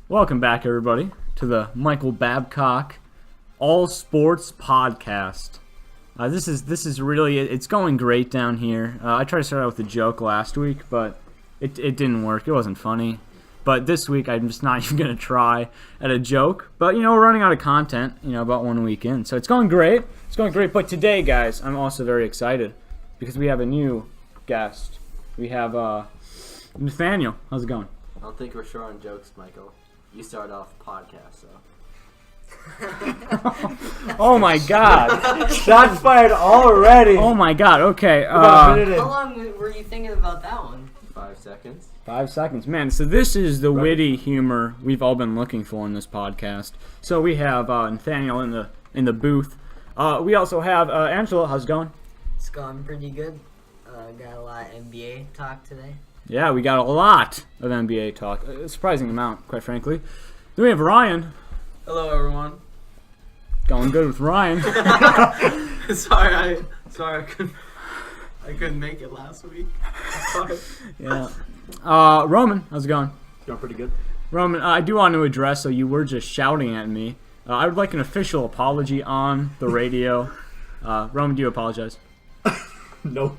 Welcome back, everybody, to the Michael Babcock All Sports Podcast. This is really it's going great down here. I tried to start out with a joke last week, but it didn't work. It wasn't funny. But this week, I'm just not even going to try at a joke. But, we're running out of content, about 1 week in. So it's going great. It's going great. But today, guys, I'm also very excited because we have a new guest. We have Nathaniel. How's it going? I don't think we're short on jokes, Michael. You started off the podcast, so. Oh my God! Shots fired already. Oh my God! Okay. How long were you thinking about that one? 5 seconds. 5 seconds, man. So this is the witty humor we've all been looking for in this podcast. So we have Nathaniel in the booth. We also have Angelo. How's it going? It's going pretty good. Got a lot of NBA talk today. Yeah, we got a lot of NBA talk. A surprising amount, quite frankly. Then we have Ryan. Hello, everyone. Going good with Ryan. sorry, I couldn't make it last week. Sorry. Yeah. Roman, how's it going? Going pretty good. Roman, I do want to address, so you were just shouting at me. I would like an official apology on the radio. Roman, do you apologize? No.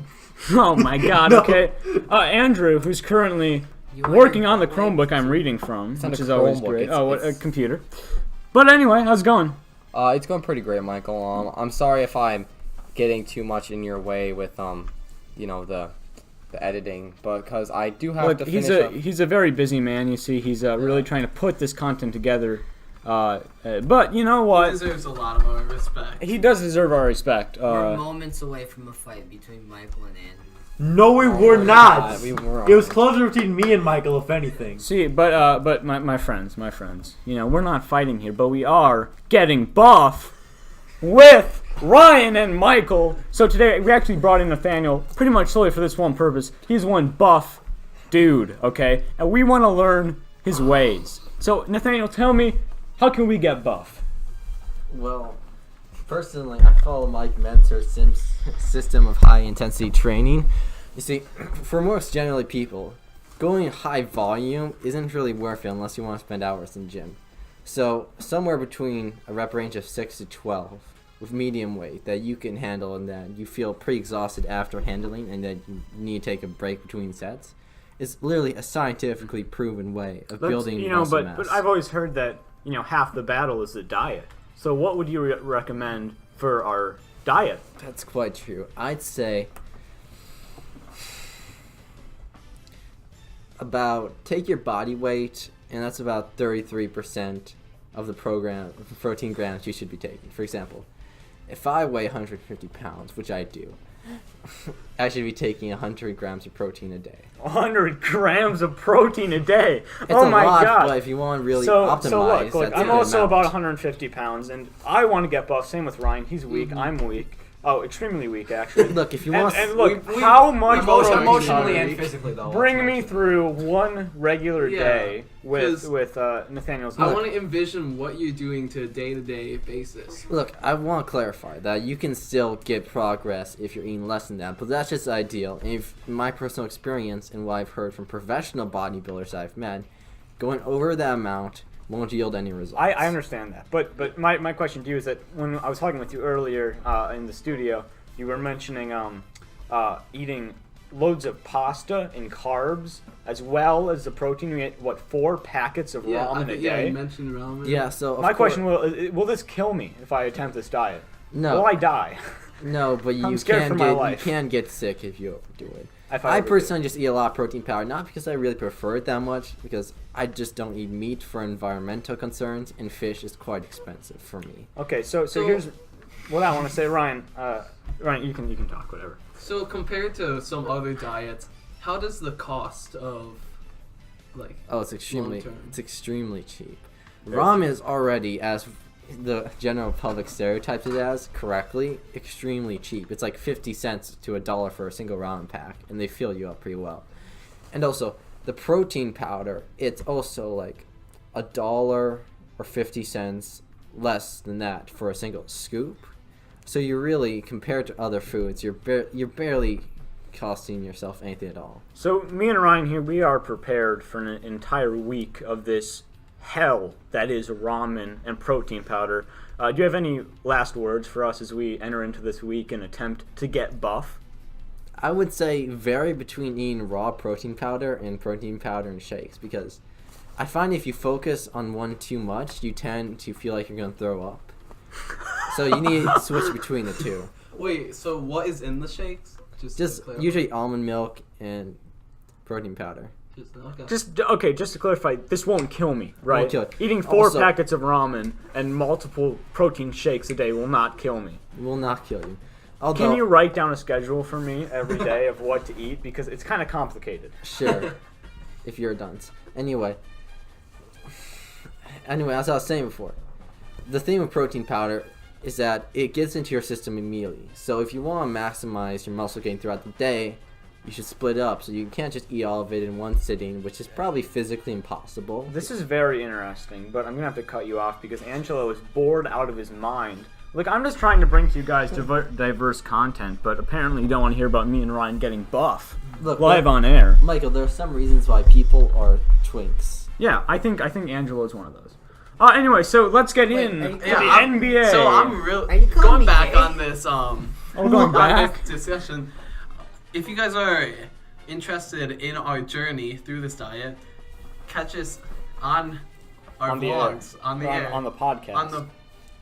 Oh my God, No. okay. Andrew, who's currently working on the Chromebook I'm reading from, which is always great. A computer. But anyway, how's it going? It's going pretty great, Michael. I'm sorry if I'm getting too much in your way with the editing, but because I do have to finish up. He's a very busy man. You see, he's really trying to put this content together. But you know what? He deserves a lot of our respect. He does deserve our respect. We're moments away from a fight between Michael and Andrew. No, we were not. God, we were It was closer between me and Michael, if anything. See, but my friends, we're not fighting here, but we are getting buff with Ryan and Michael. So today we actually brought in Nathaniel pretty much solely for this one purpose. He's one buff dude, okay, and we want to learn his ways. So Nathaniel, tell me, how can we get buff? Well, personally, I follow Mike Mentor's system of high-intensity training. You see, for most generally people, going high volume isn't really worth it unless you want to spend hours in the gym. So, somewhere between a rep range of 6 to 12 with medium weight that you can handle and that you feel pretty exhausted after handling and that you need to take a break between sets is literally a scientifically proven way of building muscle mass. But I've always heard that, half the battle is the diet. So what would you recommend for our diet? That's quite true. I'd say take your body weight, and that's about 33% of the protein grams you should be taking. For example, if I weigh 150 pounds, which I do, I should be taking 100 grams of protein a day. 100 grams of protein a day. It's oh a my lot, God! But if you want to really So optimize, look, that's a I'm good also amount. about 150 pounds, and I want to get buff. Same with Ryan. He's weak. Mm-hmm. I'm weak. Oh, extremely weak, actually. Look, if you want, and look, how much protein? emotionally and physically though. Bring me through one regular day with 'cause Nathaniel's. I want to envision what you're doing to a day-to-day basis. Look, I want to clarify that you can still get progress if you're eating less than that, but that's just ideal. And if, in my personal experience and what I've heard from professional bodybuilders I've met, going over that amount won't yield any results. I understand that, but my question to you is that when I was talking with you earlier in the studio, you were mentioning eating loads of pasta and carbs as well as the protein. You get 4 packets of ramen a Yeah, day. you mentioned ramen. Yeah, so My question will this kill me if I attempt this diet? No, Will I die? no, but I'm you scared for my you life. can get sick if you do it. If I overdo it. personally just eat a lot of protein powder, not because I really prefer it that much, because I just don't eat meat for environmental concerns, and fish is quite expensive for me. Okay, so here's what I want to say, Ryan. Ryan, you can talk, whatever. So compared to some other diets, how does the cost of Oh, it's extremely long-term. cheap. Ramen is already, as the general public stereotypes it as correctly, extremely cheap. It's like 50 cents to $1 for a single ramen pack, and they fill you up pretty well. And also, the protein powder, it's also like $1 or 50 cents less than that for a single scoop. So you really, compared to other foods, you're barely costing yourself anything at all. So me and Ryan here, we are prepared for an entire week of this hell that is ramen and protein powder. Do you have any last words for us as we enter into this week and attempt to get buff? I would say vary between eating raw protein powder and shakes, because I find if you focus on one too much, you tend to feel like you're going to throw up. So you need to switch between the two. Wait, so what is in the shakes? Just usually almond milk and protein powder. Okay. Just to clarify, this won't kill me, right? Won't kill you. Eating 4 Also- packets of ramen and multiple protein shakes a day will not kill me. It will not kill you. Although, Can you write down a schedule for me every day of what to eat? Because it's kind of complicated. Sure. If you're a dunce. Anyway, as I was saying before, the thing with protein powder is that it gets into your system immediately. So if you want to maximize your muscle gain throughout the day, you should split it up. So you can't just eat all of it in one sitting, which is probably physically impossible. This is very interesting, but I'm going to have to cut you off because Angelo is bored out of his mind. Like, I'm just trying to bring to you guys diverse content, but apparently you don't want to hear about me and Ryan getting buff Look, live on air. Michael, there are some reasons why people are twinks. Yeah, I think Angelo is one of those. Anyway, so let's get in are you to the calling NBA. So I'm Are you calling going me back gay? on this We're going on back? this discussion. If you guys are interested in our journey through this diet, catch us on our On the vlogs air. on the air on the podcast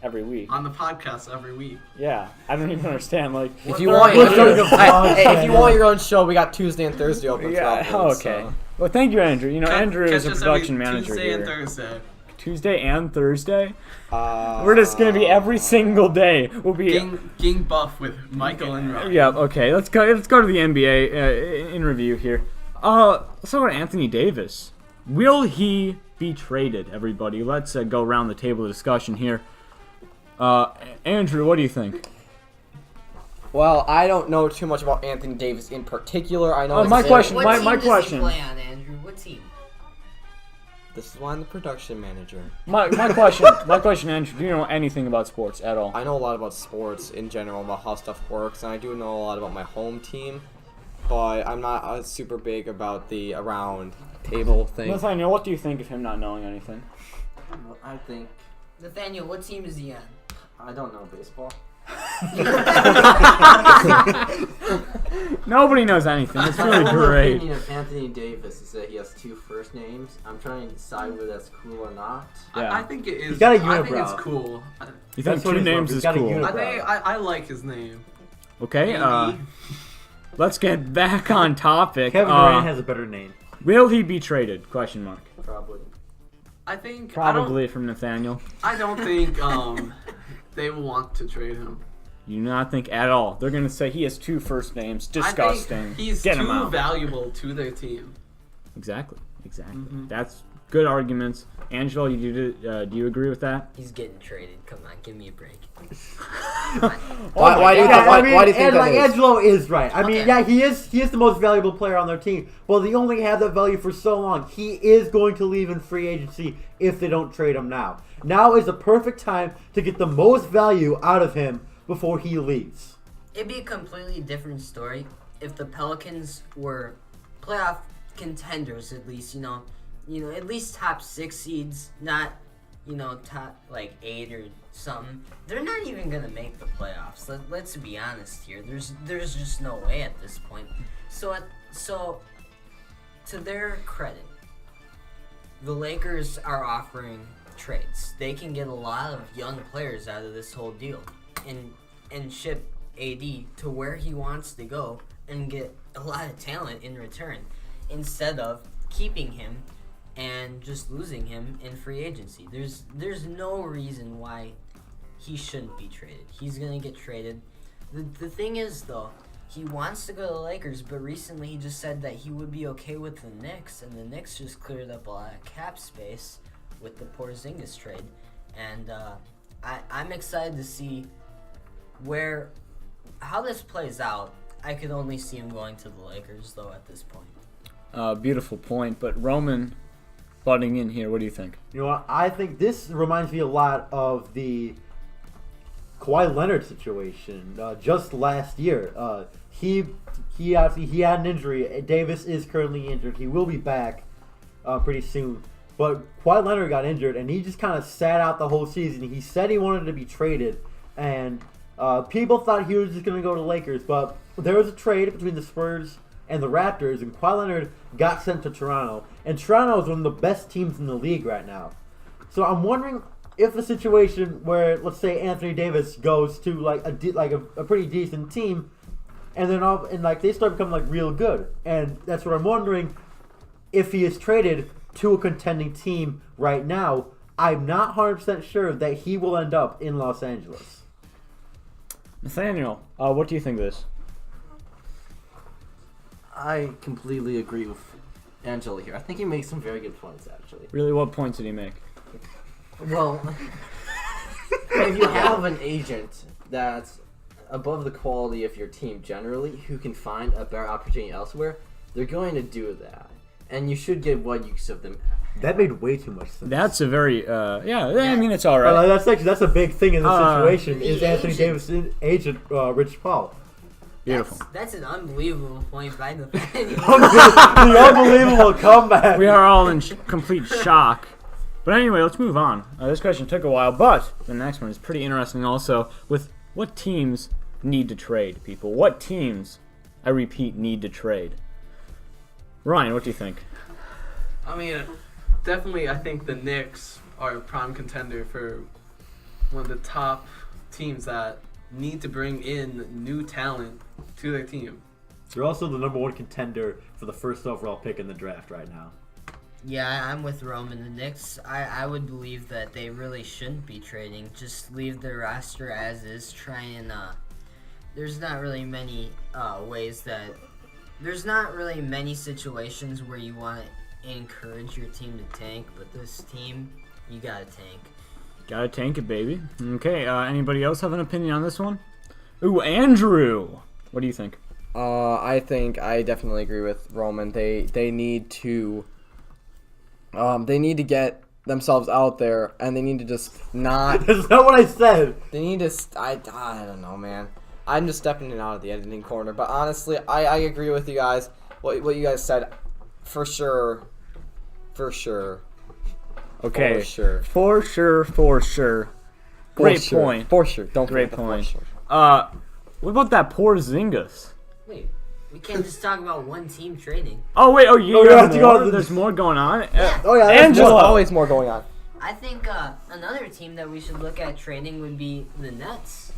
every week. on the podcast every week. Yeah, I don't even understand. Like, If you want, We're starting a vlog if you channel. want your own show, we got Tuesday and Thursday open. yeah, for uploads, okay. so. Well, thank you, Andrew. You know, Andrew is a Catch us production every manager Tuesday here. and Thursday. Tuesday and Thursday. We're just gonna be every single day. We'll be. Getting buff with Michael and Ryan. Yeah. Okay. Let's go to the NBA in review here. Let's talk about Anthony Davis. Will he be traded? Everybody, let's go around the table of discussion here. Andrew, what do you think? Well, I don't know too much about Anthony Davis in particular. I know. Oh, my it's- question- What my team does question. he play on, Andrew? What team? This is why I'm the production manager. My question, Andrew. Do you know anything about sports at all? I know a lot about sports in general, about how stuff works, and I do know a lot about my home team, but I'm not super big about the around table thing. Nathaniel, what do you think of him not knowing anything? I think Nathaniel, what team is he on? I don't know baseball. Nobody knows anything. It's really My great. opinion of Anthony Davis is that he has 2 first names. I'm trying to decide whether that's cool or not. Yeah. I think it is. He's got a I think it's unibrow. cool. You think That's what 2 he's names from. is He's got a cool? I think I like his name. Okay. Andy. Let's get back on topic. Kevin Durant has a better name. Will he be traded? Question mark. Probably. I think Probably from Nathaniel. I don't think they will want to trade him. You do not think at all. They're going to say he has 2 first names. I Disgusting. think he's Get him too out. valuable to their team. Exactly. Mhm. That's good arguments. Angelo, do you agree with that? He's getting traded. Come on, give me a break. Why do you Yeah, think? Why do you think that is? Angelo is right. I mean, Okay. yeah, he is the most valuable player on their team. Well, they only had that value for so long. He is going to leave in free agency if they don't trade him now. Now is the perfect time to get the most value out of him before he leaves. It'd be a completely different story if the Pelicans were playoff contenders, at least, you know, at least top 6 seeds, not, top like 8 or something. They're not even gonna make the playoffs. Let's be honest here. There's just no way at this point. So to their credit, the Lakers are offering trades. They can get a lot of young players out of this whole deal, and ship AD to where he wants to go and get a lot of talent in return, instead of keeping him and just losing him in free agency. There's no reason why he shouldn't be traded. He's gonna get traded. The thing is, though, he wants to go to the Lakers, but recently he just said that he would be okay with the Knicks, and the Knicks just cleared up a lot of cap space with the Porzingis trade, and I'm excited to see how this plays out. I could only see him going to the Lakers, though, at this point. Beautiful point. But Roman, butting in here, what do you think? You know what? I think this reminds me a lot of the Kawhi Leonard situation just last year. He had an injury. Davis is currently injured. He will be back pretty soon. But Kawhi Leonard got injured, and he just kind of sat out the whole season. He said he wanted to be traded, and people thought he was just going to go to the Lakers. But there was a trade between the Spurs and the Raptors, and Kawhi Leonard got sent to Toronto. And Toronto is one of the best teams in the league right now. So I'm wondering if the situation where, let's say, Anthony Davis goes to like a pretty decent team, and then they start becoming like real good, and that's what I'm wondering. If he is traded to a contending team right now, I'm not 100% sure that he will end up in Los Angeles. Nathaniel, what do you think of this? I completely agree with Angelo here. I think he makes some very good points, actually. Really, what points did he make? Well, if you have an agent that's above the quality of your team generally, who can find a better opportunity elsewhere, they're going to do that. And you should get what use of them. That made way too much sense. That's a very, I mean, it's all right. That's a big thing in this situation, is the Anthony agent. Davis' agent, Rich Paul. Beautiful. That's an unbelievable point by the The unbelievable comeback. We are all in complete shock. But anyway, let's move on. This question took a while, but the next one is pretty interesting also, with what teams need to trade, people. What teams, I repeat, need to trade? Ryan, what do you think? I mean, definitely I think the Knicks are a prime contender for one of the top teams that need to bring in new talent to their team. They're also the number one contender for the first overall pick in the draft right now. Yeah, I'm with Roman. The Knicks, I would believe that they really shouldn't be trading. Just leave their roster as is. Try and, there's not really many there's not really many situations where you want to encourage your team to tank, but this team, you gotta tank. Gotta tank it, baby. Okay, anybody else have an opinion on this one? Ooh, Andrew! What do you think? I think I definitely agree with Roman. They need to get themselves out there, and they need to just not. That's not what I said. They need to. I don't know, man. I'm just stepping in and out of the editing corner, but honestly, I agree with you guys. What you guys said, for sure. Okay. For sure. For sure. Great point. For sure. Don't Great forget the point. for sure. What about that poor Zingas? Wait, we can't just talk about one team trading. Oh wait, you we got have to go more? to the- There's more going on. Oh yeah, that's Angelo! There's always more going on. I think another team that we should look at trading would be the Nets.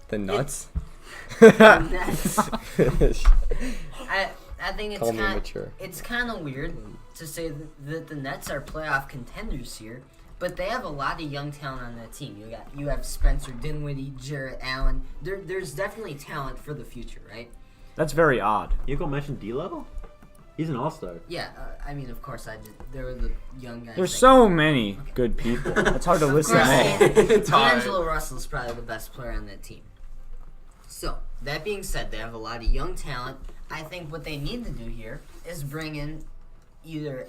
The nuts. Nets. I think Call me mature. it's kind of weird to say that the Nets are playoff contenders here, but they have a lot of young talent on that team. You have Spencer Dinwiddie, Jarrett Allen. There's definitely talent for the future, right? That's very odd. You gonna mention D-Level? He's an all-star. Yeah, I mean, of course, there were the young guys. There's so many good people. It's hard to listen to all. It's hard. Angelo Russell's probably the best player on that team. So, that being said, they have a lot of young talent. I think what they need to do here is bring in either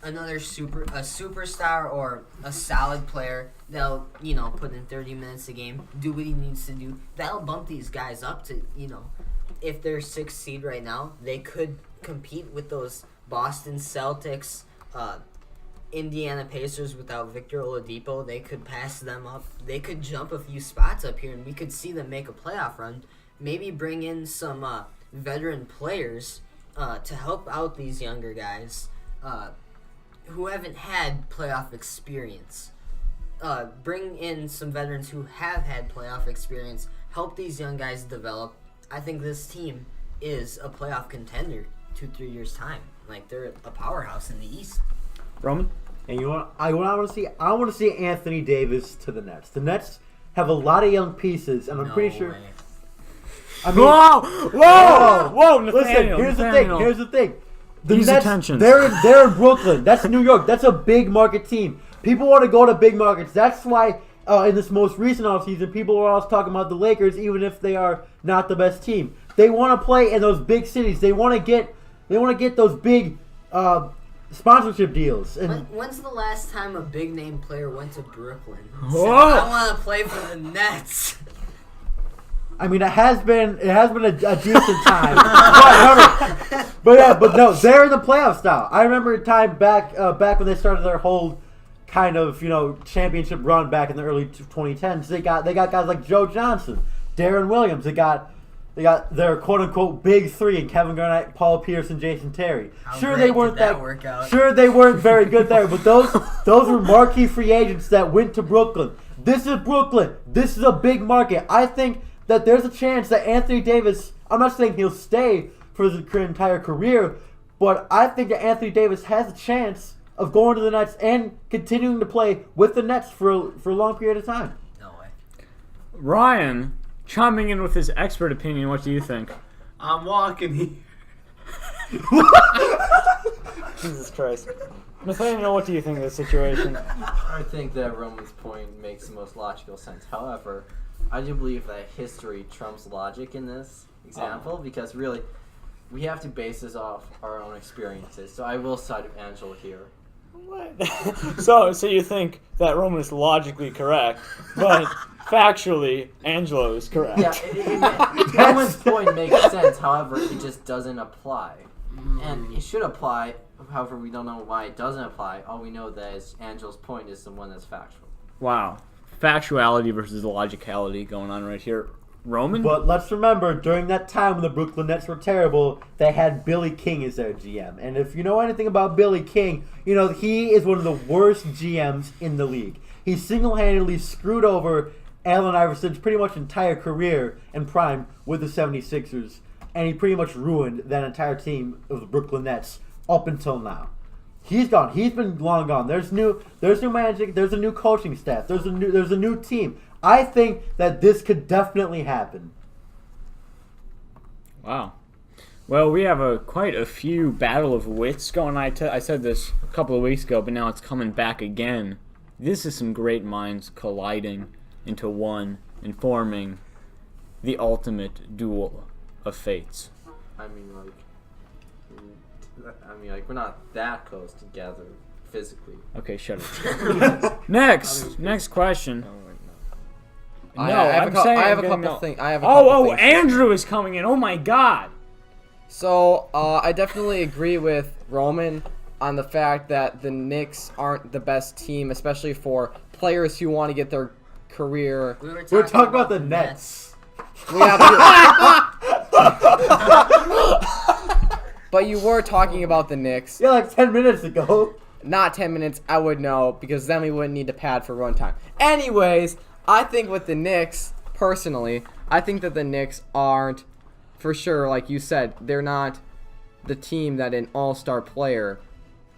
another superstar or a solid player that'll, put in 30 minutes a game, do what he needs to do. That'll bump these guys up to, if they're 6th seed right now, they could compete with those Boston Celtics, Indiana Pacers without Victor Oladipo. They could pass them up. They could jump a few spots up here, and we could see them make a playoff run. Maybe bring in some veteran players to help out these younger guys who haven't had playoff experience. Bring in some veterans who have had playoff experience. Help these young guys develop. I think this team is a playoff contender 2-3 years time. Like, they're a powerhouse in the East. Roman? And you want I want to see? I want to see Anthony Davis to the Nets. The Nets have a lot of young pieces, and I'm No pretty sure. way. I mean, Whoa, listen. Nathaniel, Here's the thing. The These Nets, attentions. they're in Brooklyn. That's New York. That's a big market team. People want to go to big markets. That's why in this most recent offseason, people are always talking about the Lakers, even if they are not the best team. They want to play in those big cities. They want to get those big sponsorship deals. And When's the last time a big name player went to Brooklyn? Whoa. Said, I want to play for the Nets. I mean, it has been a decent time. but no, they're in the playoffs now. I remember a time back when they started their whole kind of championship run back in the early 2010s. They got guys like Joe Johnson, Darren Williams. They got their quote unquote big three in Kevin Garnett, Paul Pierce, and Jason Terry. How great did that work out? Sure, they weren't very good there, but those were marquee free agents that went to Brooklyn. This is Brooklyn. This is a big market. I think that there's a chance that Anthony Davis, I'm not saying he'll stay for his entire career, but I think that Anthony Davis has a chance of going to the Nets and continuing to play with the Nets for a long period of time. No way. Ryan, chiming in with his expert opinion, what do you think? I'm walking here. Jesus Christ. Nathaniel, what do you think of the situation? I think that Roman's point makes the most logical sense. However, I do believe that history trumps logic in this example because really, we have to base this off our own experiences. So I will side with Angelo here. What? So you think that Roman is logically correct, but factually, Angelo is correct. Yeah, Roman's point makes sense. However, it just doesn't apply. And it should apply. However, we don't know why it doesn't apply. All we know that is Angelo's point is the one that's factual. Wow. Factuality versus logicality going on right here. Roman? But let's remember, during that time when the Brooklyn Nets were terrible, they had Billy King as their GM. And if you know anything about Billy King, he is one of the worst GMs in the league. He single-handedly screwed over Allen Iverson's pretty much entire career and prime with the 76ers. And he pretty much ruined that entire team of the Brooklyn Nets up until now. He's gone. He's been long gone. There's new managing. There's a new coaching staff. There's a new team. I think that this could definitely happen. Wow. Well, we have quite a few battle of wits going on. I said this a couple of weeks ago, but now it's coming back again. This is some great minds colliding into one and forming the ultimate duel of fates. I mean, we're not that close together physically. Okay, shut up. Next question. I have a couple things. Andrew is coming in. Oh my God. So I definitely agree with Roman on the fact that the Knicks aren't the best team, especially for players who want to get their career. We're talking about the Nets. We have to. But you were talking about the Knicks. Yeah, like 10 minutes ago. Not 10 minutes, I would know, because then we wouldn't need to pad for runtime. Anyways, I think with the Knicks, personally, I think that the Knicks aren't, for sure, like you said, they're not the team that an all-star player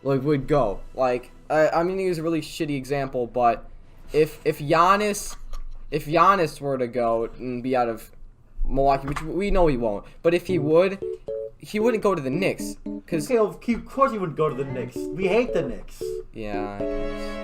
would go. I'm going to use a really shitty example, but if Giannis were to go and be out of Milwaukee, which we know he won't, but if he would, he wouldn't go to the Knicks. Okay, of course he wouldn't go to the Knicks. We hate the Knicks. Yeah, I guess.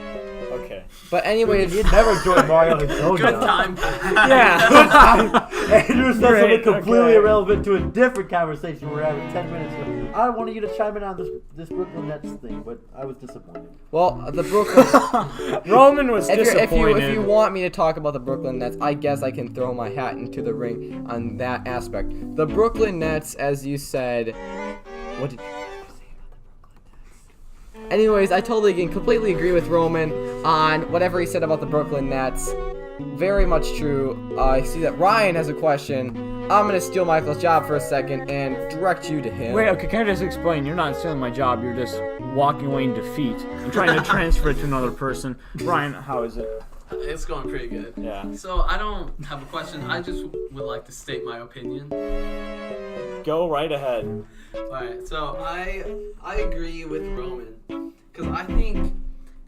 Okay. But anyways, You'd never join Mario Hezonja. Good time. Yeah. Good time. Andrew said Great, something completely okay. irrelevant to a different conversation we were having 10 minutes ago. I wanted you to chime in on this Brooklyn Nets thing, but I was disappointed. well, the Brooklyn. Roman was disappointed. If you want me to talk about the Brooklyn Nets, I guess I can throw my hat into the ring on that aspect. The Brooklyn Nets, as you said, what did you say about the Brooklyn Nets? Anyways, I completely agree with Roman on whatever he said about the Brooklyn Nets. Very much true. I see that Ryan has a question. I'm gonna steal Michael's job for a second and direct you to him. Wait, okay, can I just explain? You're not stealing my job. You're just walking away in defeat and trying to transfer it to another person. Ryan, how is it? It's going pretty good. Yeah. So I don't have a question. I just would like to state my opinion. Go right ahead. Alright, so I agree with Roman because I think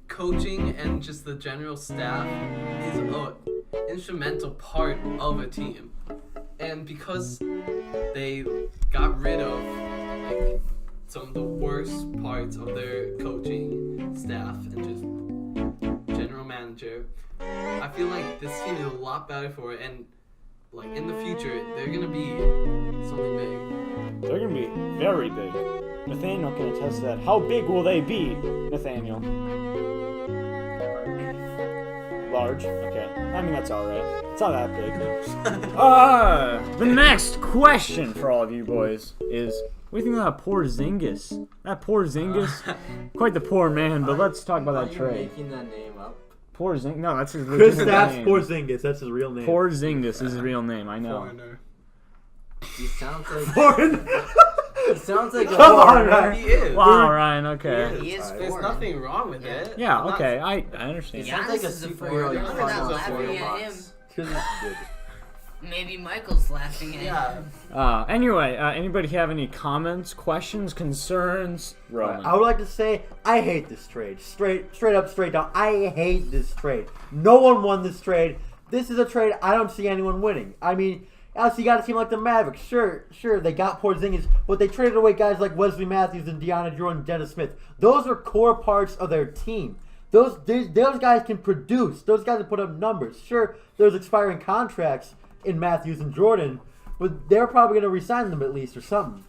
coaching and just the general staff is an instrumental part of a team. And because they got rid of some of the worst parts of their coaching staff and just general manager, I feel like this team is a lot better for it, and in the future they're gonna be something big. They're going to be very big. Nathaniel can attest to that. How big will they be, Nathaniel? Large. Okay. I mean, that's all right. It's not that big. The next question for all of you boys is, what do you think of that poor Zingis? That poor Zingis? Quite the poor man, but let's talk about that Are you trade. making that name up? Poor Zingis? No, that's his legitimate Kristaps name. Porzingis. That's his real name. Porzingis is his real name, I know. Foreigner. He sounds like Foreign. he sounds like a Come on, foreigner. Ryan. He is. Wow, Ryan, okay. He is There's foreign. nothing wrong with Yeah. it. Yeah, I'm not- okay, I understand. He sounds like a Giannis is a superhero foreigner. you I'm find not on a laughing cereal at him. box. Maybe Michael's laughing at Yeah. him. Anyway, anybody have any comments, questions, concerns? Roman. I would like to say I hate this trade. Straight up, straight down. I hate this trade. No one won this trade. This is a trade I don't see anyone winning. I mean, else you got a team like the Mavericks. Sure, they got Porzingis, but they traded away guys like Wesley Matthews and DeAndre Jordan and Dennis Smith. Those are core parts of their team. Those guys can produce. Those guys can put up numbers. Sure, there's expiring contracts in Matthews and Jordan, but they're probably going to resign them at least or something.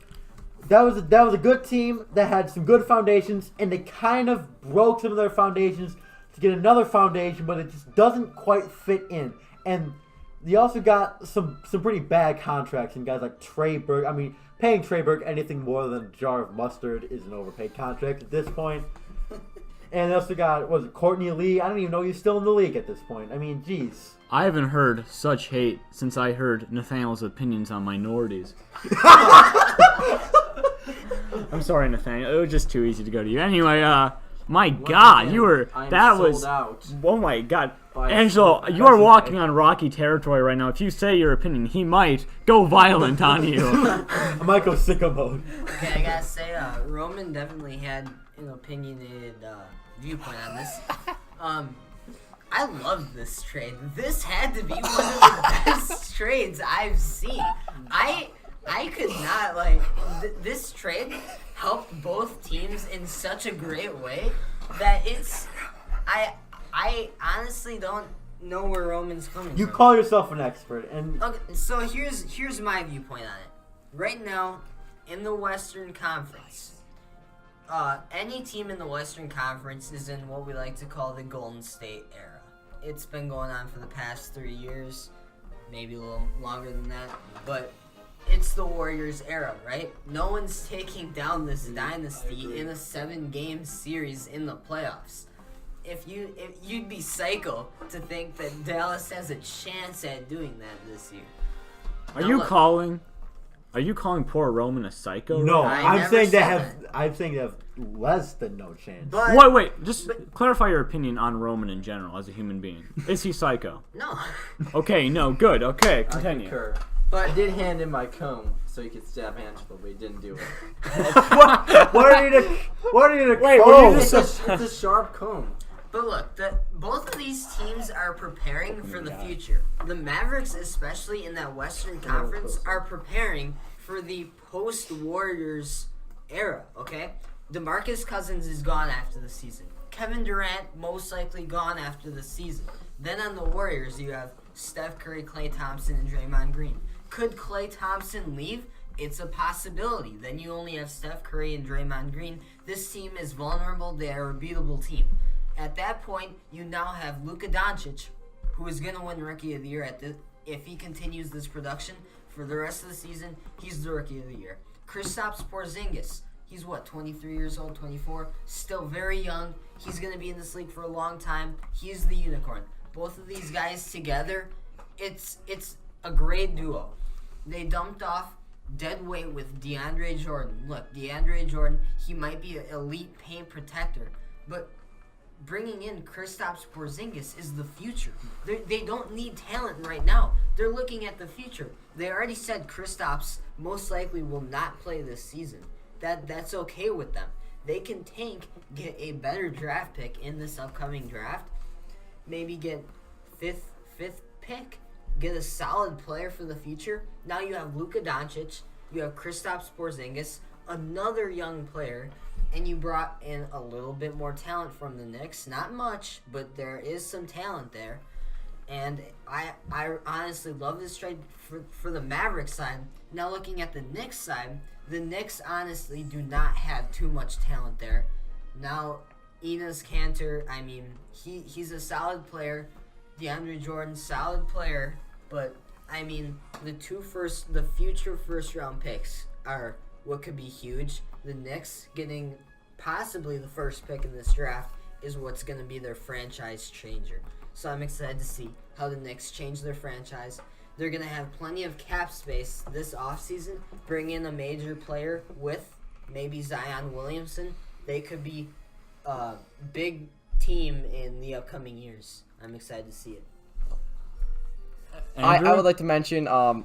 That was a good team that had some good foundations, and they kind of broke some of their foundations to get another foundation, but it just doesn't quite fit in. And they also got some pretty bad contracts in guys like Trey Burke. I mean, paying Trey Burke anything more than a jar of mustard is an overpaid contract at this point. And they also got, Courtney Lee? I don't even know he's still in the league at this point. I mean, jeez. I haven't heard such hate since I heard Nathaniel's opinions on minorities. I'm sorry, Nathaniel. It was just too easy to go to you. Anyway, my God, again, you were. I am That sold was. out. Oh my God. By Angelo, you are walking on rocky territory right now. If you say your opinion, he might go violent on you. I might go sicko mode. Okay, I gotta say, Roman definitely had an opinionated viewpoint on this. I love this trade. This had to be one of the best trades I've seen. I could not this trade helped both teams in such a great way that it's I honestly don't know where Roman's coming You from. call yourself an expert, and Okay, so here's my viewpoint on it. Right now, in the Western Conference, any team in the Western Conference is in what we like to call the Golden State era. It's been going on for the past 3 years, maybe a little longer than that, but it's the Warriors era, right? No one's taking down this dynasty in a 7-game series in the playoffs. If you'd be psycho to think that Dallas has a chance at doing that this year. Are Now you look, calling poor Roman a psycho? no, right I I'm never saying they said have. that. I'm saying they have less than no chance. But now? Wait. Just clarify your opinion on Roman in general as a human being. Is he psycho? no. Okay, no, good. Okay, I continue. concur. But I did hand in my comb so he could stab Angelo, but he didn't do it. What are you to? What are you to? Wait, oh, were you It's just- a sharp comb. But look, both of these teams are preparing for the future. The Mavericks, especially in that Western Conference, are preparing for the post-Warriors era, okay? DeMarcus Cousins is gone after the season. Kevin Durant most likely gone after the season. Then on the Warriors, you have Steph Curry, Klay Thompson, and Draymond Green. Could Klay Thompson leave? It's a possibility. Then you only have Steph Curry and Draymond Green. This team is vulnerable. They are a beatable team. At that point, you now have Luka Doncic, who is going to win Rookie of the Year if he continues this production for the rest of the season. He's the Rookie of the Year. Kristaps Porzingis, he's 23 years old, 24, still very young. He's going to be in this league for a long time. He's the unicorn. Both of these guys together, it's a great duo. They dumped off dead weight with DeAndre Jordan. Look, DeAndre Jordan, he might be an elite paint protector, but bringing in Kristaps Porzingis is the future. They don't need talent right now. They're looking at the future. They already said Kristaps most likely will not play this season. That's okay with them. They can tank, get a better draft pick in this upcoming draft, maybe get fifth pick, get a solid player for the future. Now you have Luka Doncic, you have Kristaps Porzingis, another young player, and you brought in a little bit more talent from the Knicks. Not much, but there is some talent there. And I honestly love this trade for the Mavericks side. Now looking at the Knicks side, the Knicks honestly do not have too much talent there. Now, Enes Kanter, I mean, he's a solid player. DeAndre Jordan, solid player, but I mean, the future first round picks are what could be huge. The Knicks getting possibly the first pick in this draft is what's going to be their franchise changer. So I'm excited to see how the Knicks change their franchise. They're going to have plenty of cap space this offseason. Bring in a major player with maybe Zion Williamson. They could be a big team in the upcoming years. I'm excited to see it. I would like to mention Enes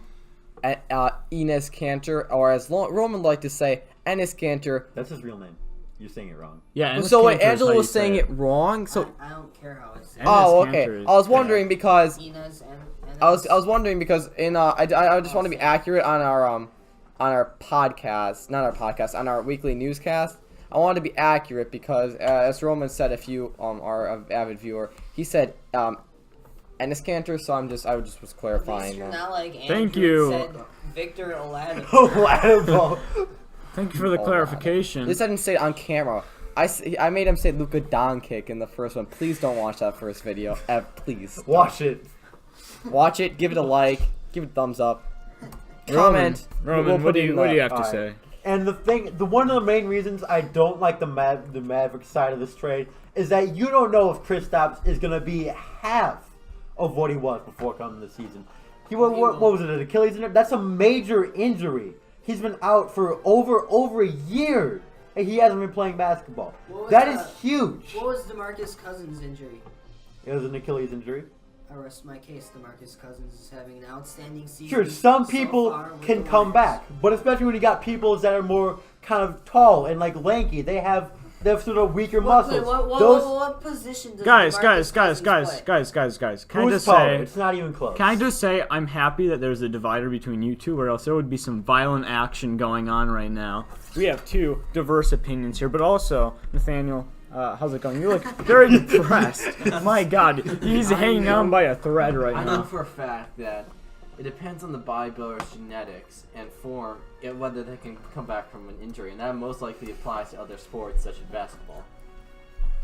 Kanter, or as Roman liked to say, Enes Kanter. That's his real name. You're saying it wrong. Yeah. And So wait, Angelo was saying it wrong. So I don't care how it's said. oh, Enes okay. Kanter is- I was wondering because Enes and I was wondering because in I just want to be accurate on our podcast, not our podcast, on our weekly newscast. I wanted to be accurate because as Roman said, if you are an avid viewer, he said Enes Kanter, so I just was clarifying. You're not like Andrew Thank you. said Victor Oladipo. Oladipo. Thank you for the clarification. At least I didn't say it on camera. I made him say Luka Doncic in the first one. Please don't watch that first video. Please. Watch it. Watch it. Give it a like. Give it a thumbs up. Roman, We'll what put do it you in what do you the- have to alright. say? And the one of the main reasons I don't like the Maverick side of this trade is that you don't know if Kristaps is going to be half of what he was before coming this season. What was it, an Achilles injury? That's a major injury. He's been out for over a year, and he hasn't been playing basketball. That is huge. What was DeMarcus Cousins' injury? It was an Achilles injury. I rest my case. DeMarcus Cousins is having an outstanding season. Sure, some so people far with can the come Warriors. back, but especially when you got people that are more kind of tall and like lanky, they have sort of weaker muscles. What position does Guys, DeMarcus Cousins play? Can I Who's just taller? say? It's not even close. Can I just say I'm happy that there's a divider between you two, or else there would be some violent action going on right now. We have two diverse opinions here, but also Nathaniel. How's it going? You look very depressed. My God, he's hanging on by a thread right I know now. for a fact that it depends on the bodybuilder's genetics and form and whether they can come back from an injury, and that most likely applies to other sports such as basketball.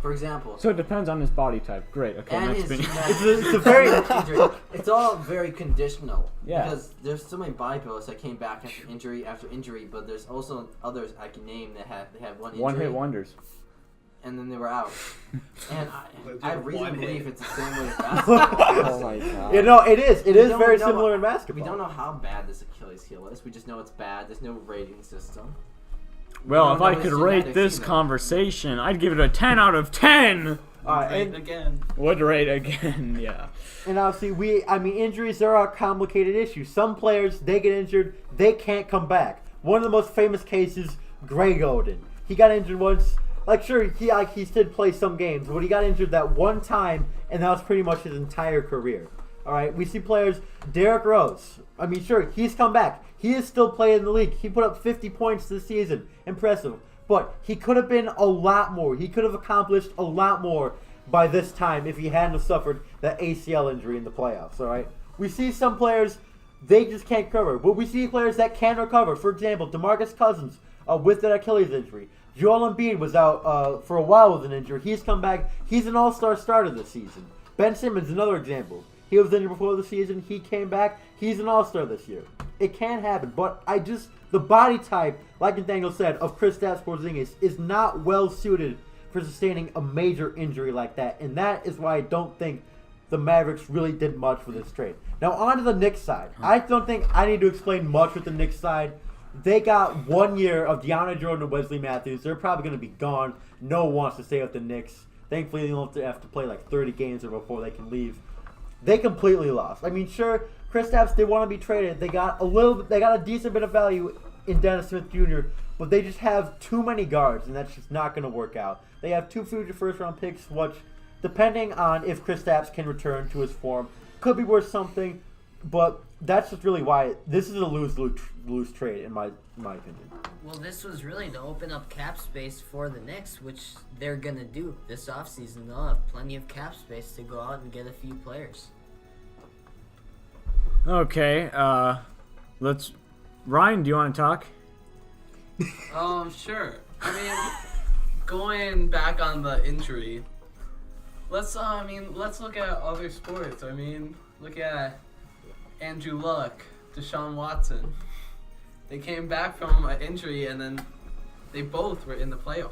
For example, So it depends on his body type. Great. Okay, and next his opinion. genetics. It's a very injury. It's all very conditional. Yeah. Because there's so many bodybuilders that came back after injury, but there's also others I can name that had one injury. One-hit wonders. And then they were out. And I really One believe hit. it's the same way with basketball. Oh my god. You know, it is. It We is don't very know- similar in We basketball. don't know how bad this Achilles heel is. We just know it's bad. There's no rating system. Well, don't if I know could his rate genetics this either. conversation, I'd give it a 10 out of 10. And Again. Would rate again, yeah. obviously, injuries are a complicated issue. Some players, they get injured, they can't come back. One of the most famous cases, Greg Oden. He got injured once. Sure, he did play some games, but he got injured that one time, and that was pretty much his entire career. All right, we see players, Derrick Rose. Sure, he's come back. He is still playing in the league. He put up 50 points this season. Impressive. But he could have been a lot more. He could have accomplished a lot more by this time if he hadn't have suffered that ACL injury in the playoffs, all right? We see some players, they just can't cover. But we see players that can recover. For example, DeMarcus Cousins with that Achilles injury. Joel Embiid was out for a while with an injury. He's come back. He's an all-star starter this season. Ben Simmons, another example. He was injured before the season. He came back. He's an all-star this year. It can happen. But the body type, like Nathaniel said, of Kristaps Porzingis is not well suited for sustaining a major injury like that. And that is why I don't think the Mavericks really did much with this trade. Now, on to the Knicks side. I don't think I need to explain much with the Knicks side. They got 1 year of DeAndre Jordan and Wesley Matthews. They're probably going to be gone. No one wants to stay with the Knicks. Thankfully, they don't have to play like 30 games before they can leave. They completely lost. Sure, Kristaps did want to be traded. They got a decent bit of value in Dennis Smith Jr., but they just have too many guards, and that's just not going to work out. They have 2 future first-round picks, which, depending on if Kristaps can return to his form, could be worth something. But that's just really why this is a lose trade in my opinion. Well, this was really to open up cap space for the Knicks, which they're going to do this offseason. They'll have plenty of cap space to go out and get a few players. Okay, Ryan, do you want to talk? Sure. Going back on the injury, let's look at other sports. I mean, look at Andrew Luck, Deshaun Watson. They came back from an injury and then they both were in the playoffs.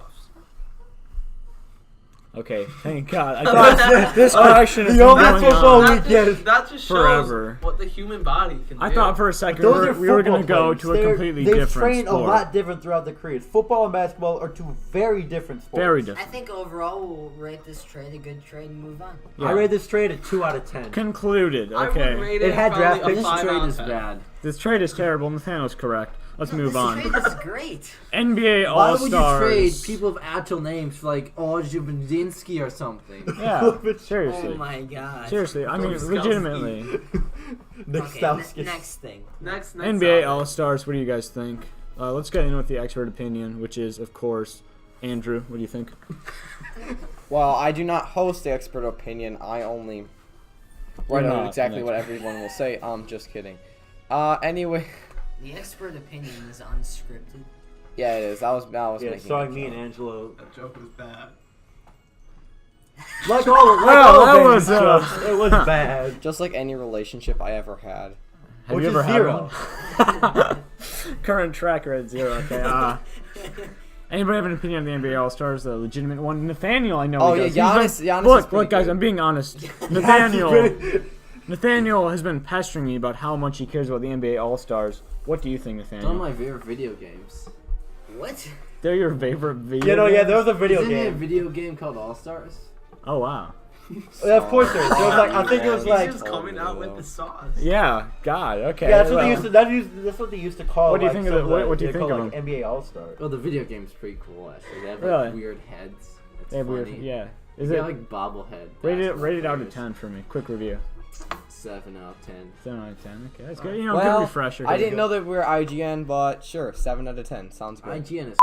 Okay, thank God. I thought this question has the been only going football on. That just shows Forever. what the human body can do. I thought for a second Those are we were going to football go players. to a completely They've different trained sport. a lot different throughout their careers. Football and basketball are two very different sports. Very I different. think overall we'll rate this trade a good trade and move on. Yeah. I rate this trade a 2 out of 10. Concluded. I would Okay. rate It had probably draft a picks. This 5 trade out of is 10. bad. This trade is terrible. Nathaniel's correct. Let's move This on. trade is great. NBA Why All would you trade Stars. people of actual names for like Ojibinski or something? Yeah, Oh seriously. my god. Seriously, I mean, Those legitimately. Nick Okay, Stauskas. next thing. Next NBA topic. All Stars. What do you guys think? Let's get in with the expert opinion, which is, of course, Andrew. What do you think? Well, I do not host the expert opinion. I only write You're out not exactly an what expert. everyone will say. Just kidding. Anyway, The expert opinion is unscripted. yeah, it is. I was Yeah, making starring a me and joke. Angelo. That joke was bad. Like all Well, that of was, jokes, it was bad. Just like any relationship I ever had. Have Which you ever is had 0. one? Current tracker at 0. Okay. Anybody have an opinion on the NBA All Stars? The legitimate one. Nathaniel, I know. Oh, he yeah, does. He's Giannis is look, pretty guys, good. I'm being honest. Nathaniel has been pestering me about how much he cares about the NBA All Stars. What do you think, One of Nathaniel? my favorite video games. What? They're your favorite video. You know, yeah, games? there was a video Isn't there a game. video game called All Stars? Oh wow. Yeah, of course there is. There was like, I think it was He's like, just coming out with the sauce. Yeah. God. Okay. yeah, that's what well. they used to. That's what they used to call. What do you like, think of some the- what do you they think call, of like, NBA All Star? Well, the video game's pretty cool actually. They have Really? like weird heads. It's They have funny. weird. Yeah. Is They it got, like bobblehead. rate it out of players. 10 for me? Quick review. 7 out of 10. 7 out of 10. Okay, that's good. You know, Well, good refresher. I Good. didn't know that we were IGN, but sure, 7 out of 10 sounds good. IGN is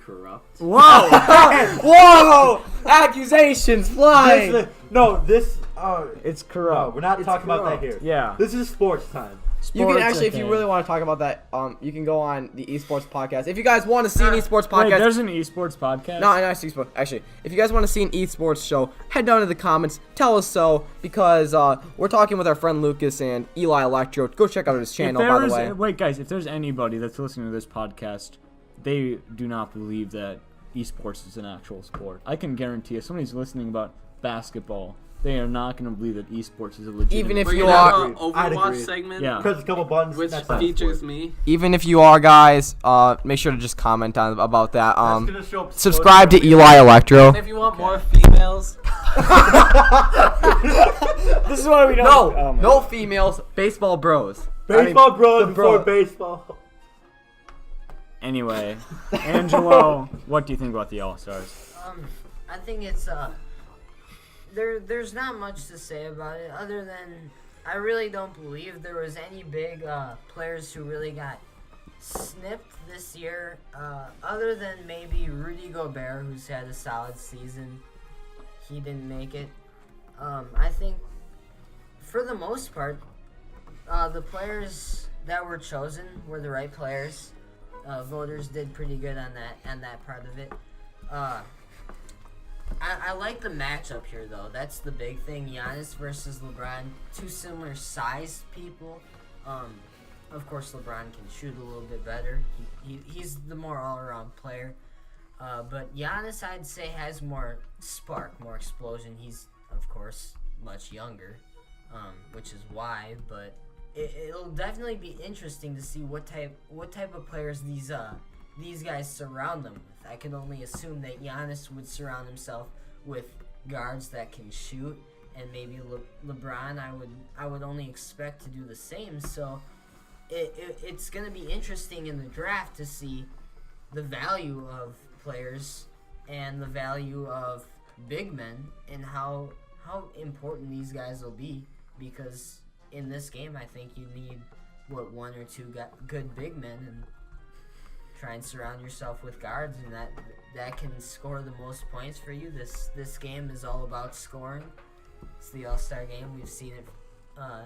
corrupt. Whoa! Whoa! Accusations flying. This. It's No, corrupt. we're not It's talking about that corrupt. here. Yeah. This is sports time. You can Sports, actually, I if you think. really want to talk about that, you can go on the esports podcast. If you guys want to see an esports Wait, podcast, there's an esports podcast. no, not esports. Actually, if you guys want to see an esports show, head down to the comments, tell us so, because we're talking with our friend Lucas and Eli Electro. Go check out his If channel, by the way. wait, guys, if there's anybody that's listening to this podcast, they do not believe that esports is an actual sport. I can guarantee if somebody's listening about basketball, they are not going to believe that esports is a legitimate. Even if We're you gonna are- have an I'd Overwatch agree. segment, Yeah. Press a couple buttons. which that's not features sport. me. Even if you are, guys, make sure to just comment on about that. That's gonna show up Subscribe to Eli Electro. And if you want more females, This is why we don't. No, Oh my no females, baseball bros. Baseball bros the before bro. baseball. Anyway, Angelo, what do you think about the All Stars? I think it's there's not much to say about it other than I really don't believe there was any big players who really got snipped this year, other than maybe Rudy Gobert, who's had a solid season. He didn't make it. I think for the most part, the players that were chosen were the right players. Voters did pretty good on that part of it. I like the matchup here, though. That's the big thing. Giannis versus LeBron, two similar sized people. Of course, LeBron can shoot a little bit better. He's the more all-around player. But Giannis, I'd say, has more spark, more explosion. He's, of course, much younger, which is why. But it'll definitely be interesting to see what type of players these guys surround them with. I can only assume that Giannis would surround himself with guards that can shoot, and maybe LeBron I would only expect to do the same. So it's gonna be interesting in the draft to see the value of players and the value of big men and how important these guys will be, because in this game I think you need one or two good big men and try and surround yourself with guards, and that can score the most points for you. This game is all about scoring. It's the All-Star game. We've seen it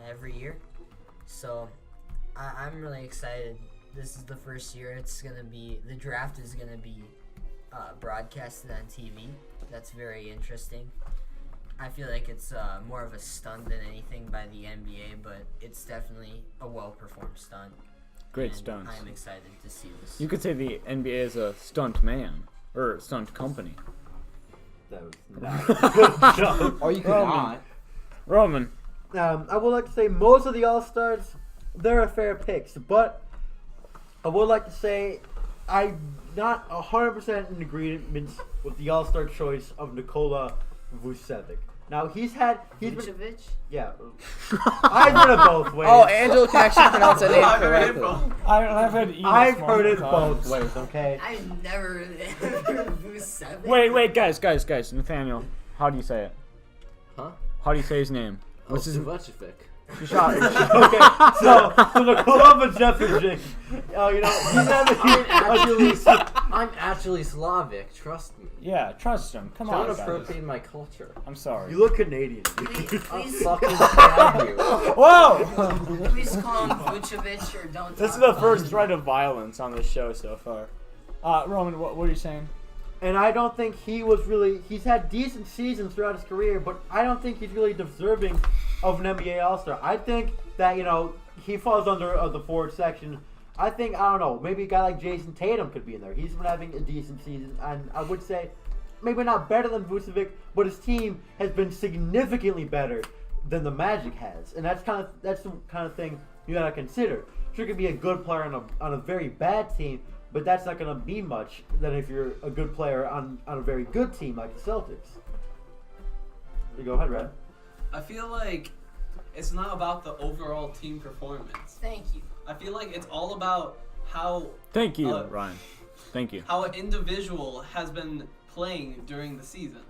every year. So I'm really excited. This is the first year the draft is gonna be broadcasted on TV. That's very interesting. I feel like it's more of a stunt than anything by the NBA, but it's definitely a well-performed stunt. Great and stunts. I'm excited to see this. You could say the NBA is a stunt man or stunt company. That was not a good joke. Or you could Roman. not. Roman, I would like to say most of the All-Stars, they're fair picks, but I would like to say I'm not 100% in agreement with the All-Star choice of Nikola Vucevic. Now he's been, Vucevic? yeah, I've heard it both ways. Oh, Angelo can actually pronounce the name I've heard it correctly. both. I've heard it both ways. Okay. I've never heard Vucevic. Wait, guys, Nathaniel, how do you say it? Huh? How do you say his name? What's his Vucevic. shot? Okay, so Nikola Vucevic, you know, he's I'm actually Slavic. Trust me. Yeah, trust him. Come on, Don't guys. appropriate my culture. I'm sorry. you look Canadian. Please, Fucking stab you. Whoa! please call him Vucevic or don't. This is talk the about first him. threat of violence on this show so far. Roman, what are you saying? And I don't think he's had decent seasons throughout his career, but I don't think he's really deserving of an NBA All-Star. I think that, you know, he falls under the forward section. I think, I don't know, maybe a guy like Jason Tatum could be in there. He's been having a decent season, and I would say maybe not better than Vucevic, but his team has been significantly better than the Magic has. And that's the kind of thing you gotta consider. Sure, could be a good player on a very bad team, but that's not going to be much than if you're a good player on a very good team like the Celtics. You go ahead, Red. I feel like it's not about the overall team performance. Thank you. I feel like it's all about how Thank you, Ryan. Thank you. how an individual has been playing during the season.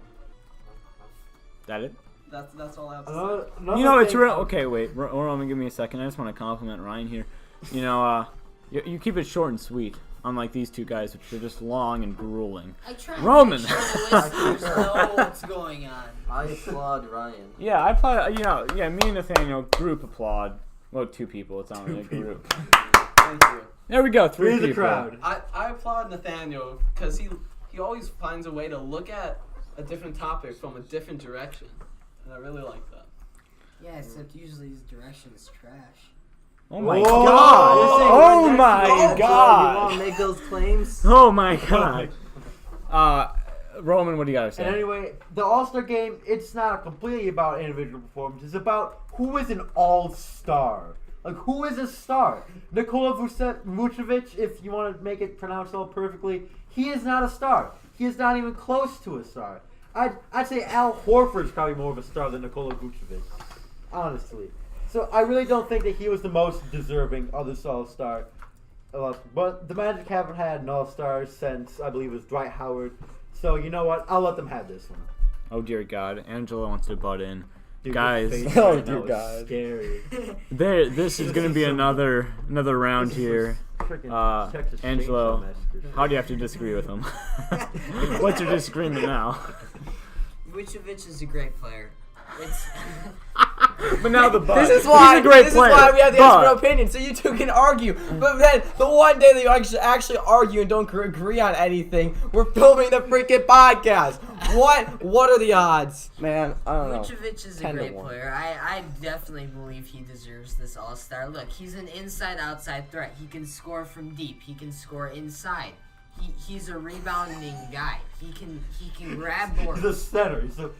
That it? That's all I have to say. Another You know, it's thing- real. Okay, wait. Roman, give me a second. I just want to compliment Ryan here. You know, you keep it short and sweet, unlike these two guys, which are just long and grueling. I try Roman. to make sure the listeners know what's going on. I applaud Ryan. Yeah, I applaud. You know, yeah, me and Nathaniel group applaud. Well, two people. It's not really a group. Thank you. There we go. Three Free the people. crowd. I applaud Nathaniel because he always finds a way to look at a different topic from a different direction, and I really like that. Yeah, except usually his direction is trash. Oh my Whoa. god! You're saying Oh we're my You want god! to make those claims? Oh my god! Roman, what do you gotta say? And anyway, the All-Star game, it's not completely about individual performance. It's about who is an all-star. Like, who is a star? Nikola Vucevic, if you want to make it pronounced all perfectly, he is not a star. He is not even close to a star. I'd say Al Horford's probably more of a star than Nikola Vucevic, honestly. So I really don't think that he was the most deserving of this All-Star. But the Magic haven't had an All-Star since, I believe it was Dwight Howard. So you know what? I'll let them have this one. Oh dear God, Angelo wants to butt in. Dude, Guys, your face Oh, right dear now is God. Scary. this is gonna be another round This is here. Frickin' Texas Chainsaw Angelo, Massacre. how do you have to disagree with him? What's your disagreement now? Vucevic is a great player. It's But now the butt. This is why. He's a great This player, is why we have the but- expert opinion, so you two can argue. But then the one day that you actually argue and don't agree on anything, we're filming the freaking podcast. What are the odds, man? I don't know. Vucevic is a 10 to great 1. player. I definitely believe he deserves this All-Star. Look, he's an inside-outside threat. He can score from deep. He can score inside. He's a rebounding guy. He can grab boards. The center. So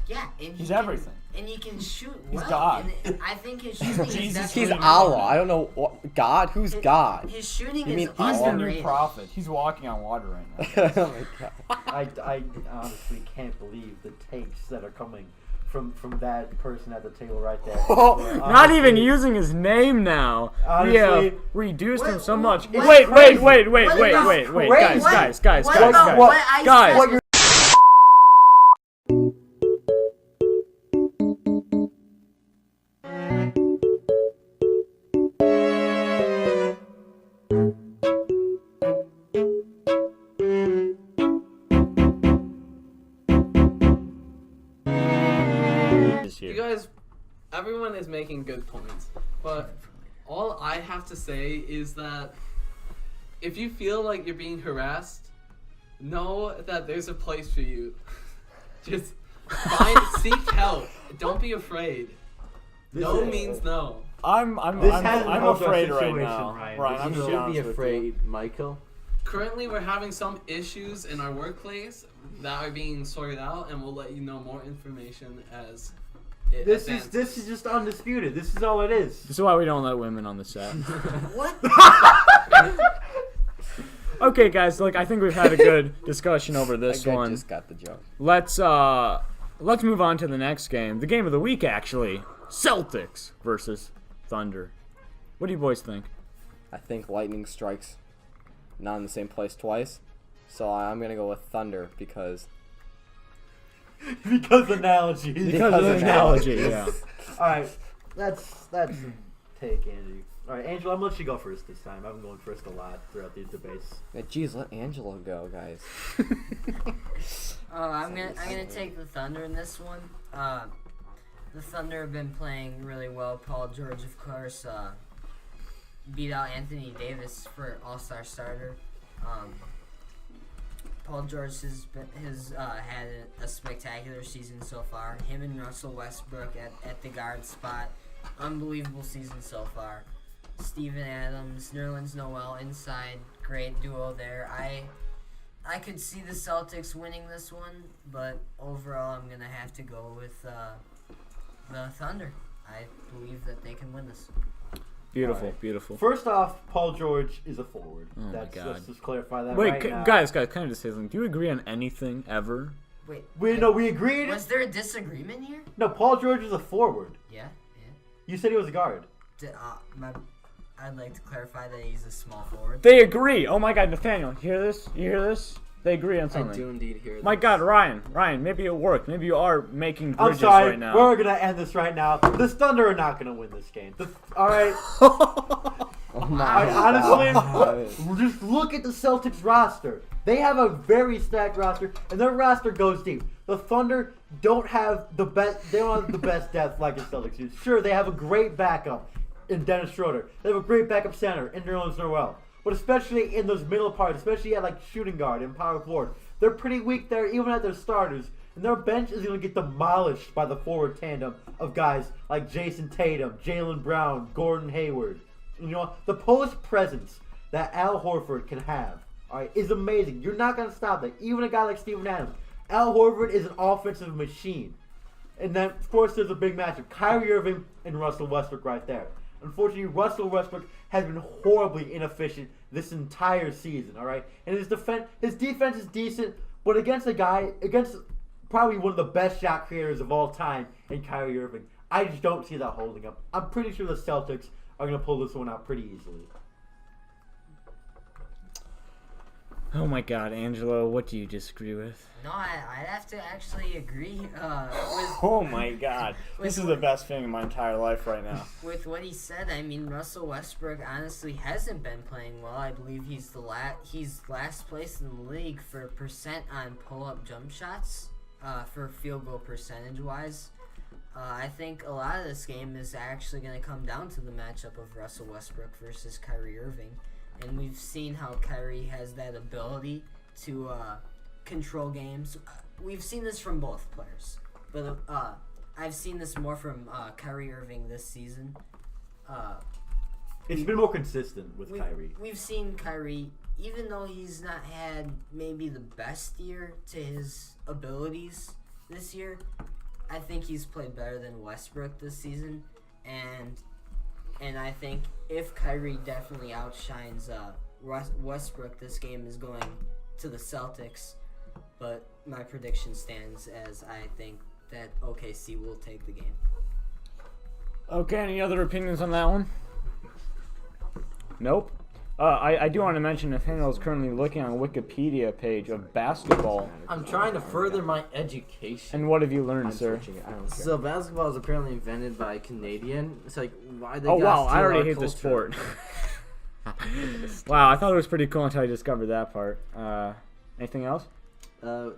Yeah, and He's he can, everything. And he can shoot He's well. God. And I think his shooting is Jesus, definitely He's He's Allah. I don't know what God. Who's God? His shooting You is mean He's the new underrated. prophet. He's walking on water right now. Oh my God. I honestly can't believe the takes that are coming from that person at the table right there. Not even using his name now. We have Honestly- reduced him so What- much. what- Wait, crazy. wait, What about- guys, What- guys, what guys, about guys, what I guys. said? What you're You guys, everyone is making good points, but all I have to say is that if you feel like you're being harassed, know that there's a place for you. Just Seek help. Don't be afraid. No means no. I'm This hasn't I'm helped our afraid right situation, now. Ryan. Ryan, I'm You just should be honest with you. afraid, Michael. Currently, we're having some issues in our workplace that are being sorted out, and we'll let you know more information as it advances. This is just undisputed. This is all it is. This is why we don't let women on the set. What? Okay, guys. Look, I think we've had a good discussion over this I one. just got the joke. Let's move on to the next game. The game of the week, actually. Celtics versus Thunder. What do you boys think? I think lightning strikes not in the same place twice. So I'm going to go with Thunder because Because analogy. Because of the analogy, yeah. All right, that's take, Angie. All right, Angelo, I'm gonna let you go first this time. I've been going first a lot throughout these debates. geez, let Angelo go, guys. I'm gonna take the Thunder in this one. The Thunder have been playing really well. Paul George, of course, beat out Anthony Davis for All-Star starter. Paul George has had a spectacular season so far. Him and Russell Westbrook at the guard spot, unbelievable season so far. Steven Adams, Nerlens Noel inside, great duo there. I could see the Celtics winning this one, but overall I'm gonna have to go with the Thunder. I believe that they can win this. Beautiful, All right. beautiful. First off, Paul George is a forward. Oh my God. Let's just clarify that Wait, right now. guys, can I just say something? Do you agree on anything ever? Wait, We agreed. was there a disagreement here? No, Paul George is a forward. Yeah. You said he was a guard. I'd like to clarify that he's a small forward. They agree. Oh my God, Nathaniel, you hear this? You hear this? They agree on I something. do indeed hear My this. God, Ryan, maybe it worked. Maybe you are making I'm bridges sorry. right now. We're gonna end this right now. The Thunder are not gonna win this game. All right. Oh my I God. honestly, just look at the Celtics roster. They have a very stacked roster, and their roster goes deep. The Thunder don't have the best. They don't have the best depth like the Celtics do. Sure, they have a great backup in Dennis Schroeder. They have a great backup center in Nerlens Noel. But especially in those middle parts, especially at like shooting guard and power forward, they're pretty weak there, even at their starters. And their bench is going to get demolished by the forward tandem of guys like Jason Tatum, Jaylen Brown, Gordon Hayward. You know, the post presence that Al Horford can have, all right, is amazing. You're not going to stop that. Even a guy like Steven Adams. Al Horford is an offensive machine. And then, of course, there's a big matchup. Kyrie Irving and Russell Westbrook right there. Unfortunately, Russell Westbrook has been horribly inefficient this entire season, all right? And his defense is decent, but against probably one of the best shot creators of all time in Kyrie Irving, I just don't see that holding up. I'm pretty sure the Celtics are going to pull this one out pretty easily. Oh my God, Angelo, what do you disagree with? No, I'd have to actually agree with Oh my God, this is the With- best thing in my entire life right now. with what he said. I mean, Russell Westbrook honestly hasn't been playing well. I believe he's he's last place in the league for percent on pull-up jump shots, for field goal percentage wise. I think a lot of this game is actually going to come down to the matchup of Russell Westbrook versus Kyrie Irving. And we've seen how Kyrie has that ability to control games. We've seen this from both players. But I've seen this more from Kyrie Irving this season. It's been more consistent with Kyrie. We've seen Kyrie, even though he's not had maybe the best year to his abilities this year, I think he's played better than Westbrook this season. And I think if Kyrie definitely outshines Westbrook, this game is going to the Celtics. But my prediction stands as I think that OKC will take the game. Okay, any other opinions on that one? Nope. I do want to mention Nathaniel is currently looking on a Wikipedia page of basketball. I'm trying to further my education. And what have you learned, sir? I don't care. So basketball is apparently invented by a Canadian. It's like, why they Oh gotta wow, I steal already our hate the culture? sport. Wow, I thought it was pretty cool until I discovered that part. Anything else? They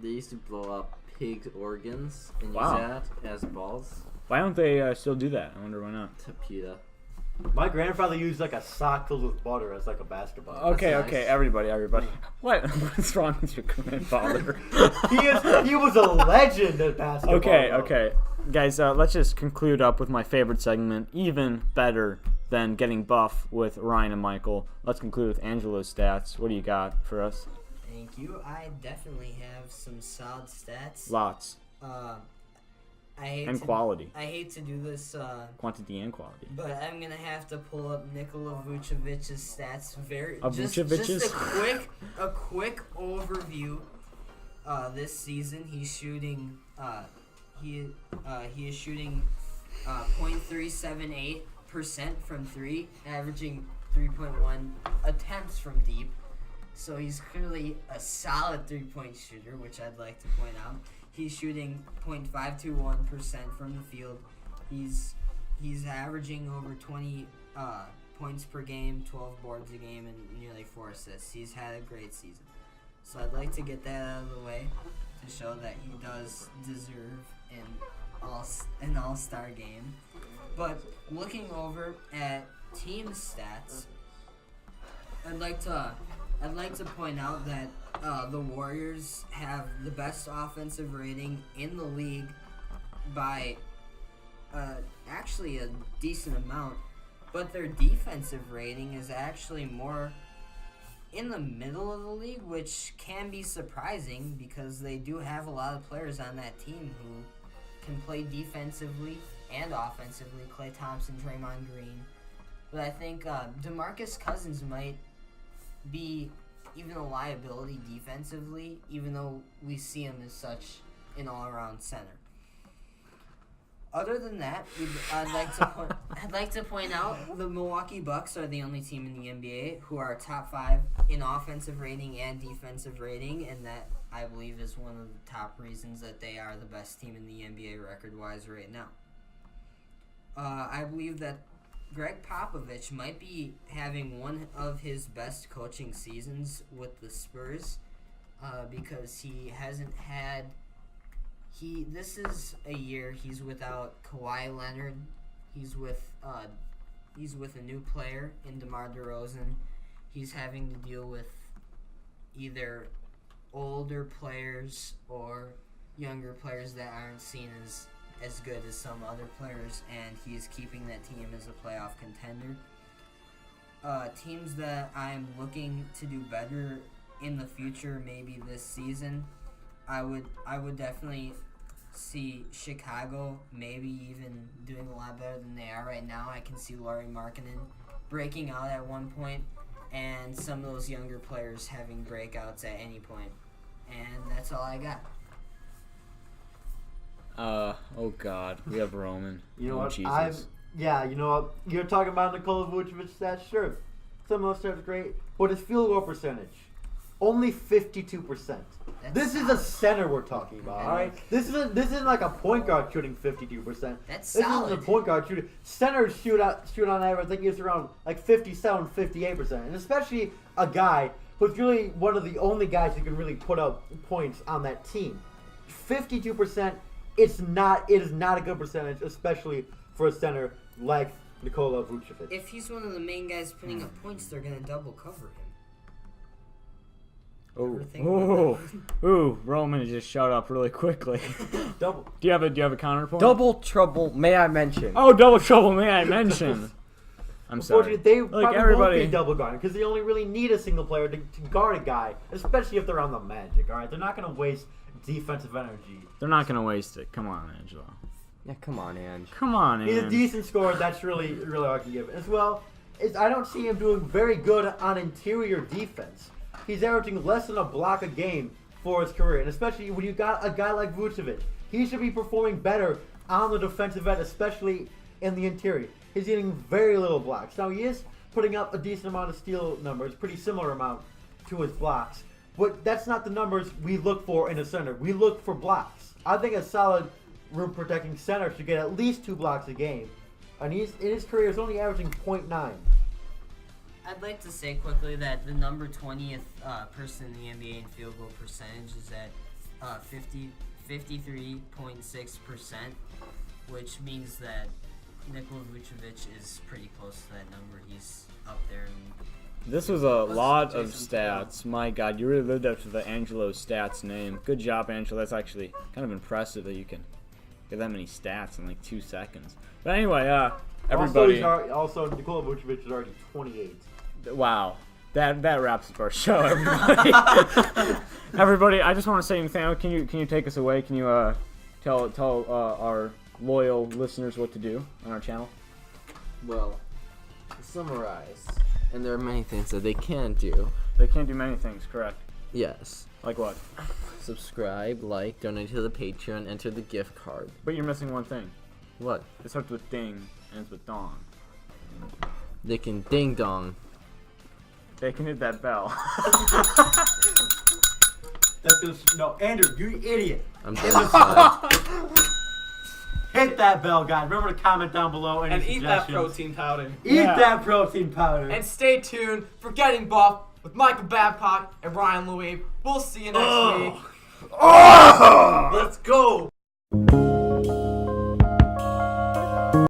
used to blow up pigs' organs and Wow. use that as balls Why don't they still do that? I wonder why not. to PETA. My grandfather used like a sock filled with butter as like a basketball. Okay, That's okay, nice. everybody. What is wrong with your grandfather? He was a legend at basketball. Okay, though. okay. Guys, let's just conclude up with my favorite segment, even better than getting buff with Ryan and Michael. Let's conclude with Angelo's stats. What do you got for us? Thank you. I definitely have some solid stats. Lots. I hate And to, quality. I hate to do this, Quantity and quality. but I'm gonna have to pull up Nikola Vucevic's stats. Just Vucevic's? a quick overview. This season, he's shooting. He is shooting .378% from three, averaging 3.1 attempts from deep. So he's clearly a solid three-point shooter, which I'd like to point out. He's shooting .521% from the field. He's averaging over 20 points per game, 12 boards a game, and nearly 4 assists. He's had a great season. So I'd like to get that out of the way to show that he does deserve an all-star game. But looking over at team stats, I'd like to point out that the Warriors have the best offensive rating in the league by actually a decent amount, but their defensive rating is actually more in the middle of the league, which can be surprising because they do have a lot of players on that team who can play defensively and offensively. Klay Thompson, Draymond Green. But I think DeMarcus Cousins might be even a liability defensively, even though we see him as such an all-around center. Other than that, I'd like to point out the Milwaukee Bucks are the only team in the NBA who are top 5 in offensive rating and defensive rating, and that I believe is one of the top reasons that they are the best team in the NBA record-wise right now. I believe that Greg Popovich might be having one of his best coaching seasons with the Spurs because he hasn't had. This is a year he's without Kawhi Leonard. He's with a new player in DeMar DeRozan. He's having to deal with either older players or younger players that aren't seen as good as some other players, and he's keeping that team as a playoff contender. Teams that I'm looking to do better in the future, maybe this season, I would definitely see Chicago maybe even doing a lot better than they are right now. I can see Lauri Markkanen breaking out at one point, and some of those younger players having breakouts at any point. And that's all I got. Oh God, we have Roman. You know Oh, what? Jesus. You know what? You're talking about Nikola Vucevic stats, sure. Some of those stats are great, but his field goal percentage, only 52%. This is a center we're talking about, all right? This isn't like a point guard shooting 52%. That's This solid. isn't a point guard shooting. Centers shoot on average, I think it's around like 57, 58%, and especially a guy who's really one of the only guys who can really put up points on that team. 52%. It is not a good percentage, especially for a center like Nikola Vucevic. If he's one of the main guys putting up points, they're going to double cover him. Ooh, Roman just shut up really quickly. Double. Do you have a counterpoint? Double trouble, may I mention? Oh, double trouble, may I mention? I'm sorry. Unfortunately, they Like probably everybody. won't be double guarding because they only really need a single player to guard a guy, especially if they're on the Magic. All right, they're not going to waste defensive energy. They're not gonna waste it. Come on, Angelo. Yeah, come on, Ange. Come on, He's a Ange. decent scorer. That's really all I can give. As well, I don't see him doing very good on interior defense. He's averaging less than a block a game for his career, and especially when you got a guy like Vucevic, he should be performing better on the defensive end, especially in the interior. He's getting very little blocks. Now he is putting up a decent amount of steal numbers, pretty similar amount to his blocks. But that's not the numbers we look for in a center. We look for blocks. I think a solid rim protecting center should get at least 2 blocks a game. And in his career, he's only averaging 0.9. I'd like to say quickly that the number 20th person in the NBA in field goal percentage is at 53.6%, which means that Nikola Vucevic is pretty close to that number. He's up there. This was a lot of Jason stats. My God, you really lived up to the Angelo stats name. Good job, Angelo. That's actually kind of impressive that you can get that many stats in like 2 seconds. But anyway, everybody. Also, Nikola Vucevic is already 28. Wow. That wraps up our show, everybody. Everybody, I just want to say, Nathaniel, can you take us away? Can you tell our loyal listeners what to do on our channel? Well, to summarize, and there are many things that they can do. They can't do many things, correct? Yes. Like what? Subscribe, like, donate to the Patreon, enter the gift card. But you're missing one thing. What? It starts with ding and ends with dong. They can ding dong. They can hit that bell. No, Andrew, you idiot. I'm dead inside. Hit that bell, guys. Remember to comment down below any And eat that suggestions. protein powder. Eat Yeah. that protein powder. And stay tuned for Getting Buff with Michael Babcock and Ryan Louis. We'll see you next week. Let's go.